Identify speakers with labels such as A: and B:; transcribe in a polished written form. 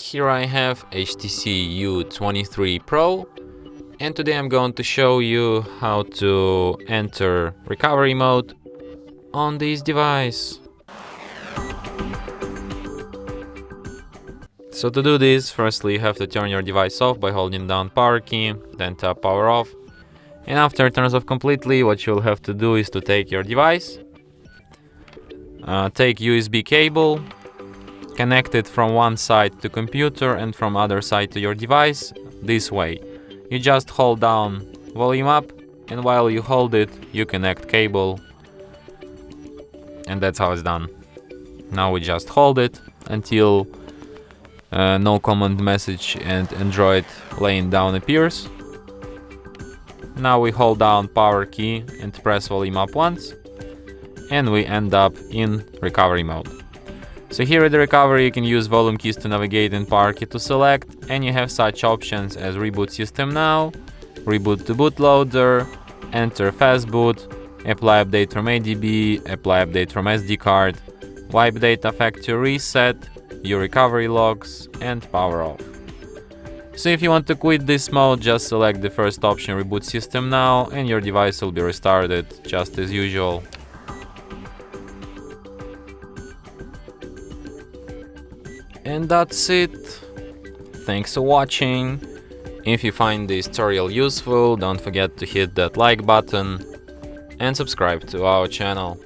A: Here I have HTC U23 Pro, and today I'm going to show you how to enter recovery mode on this device. So to do this, firstly you have to turn your device off by holding down power key, then tap power off. And after it turns off completely, what you'll have to do is to take your device, take USB cable, connect it from one side to computer and from other side to your device, this way. You just hold down volume up, and while you hold it, you connect cable, and that's how it's done. Now we just hold it until no command message and Android laying down appears. Now we hold down power key and press volume up once, and we end up in recovery mode. So here at the recovery you can use volume keys to navigate and power key to select, and you have such options as reboot system now, reboot to bootloader, enter fastboot, apply update from ADB, apply update from SD card, wipe data factory reset, view recovery logs, and power off. So if you want to quit this mode, just select the first option, reboot system now, and your device will be restarted just as usual. And that's it. Thanks for watching. If you find this tutorial useful, don't forget to hit that like button and subscribe to our channel.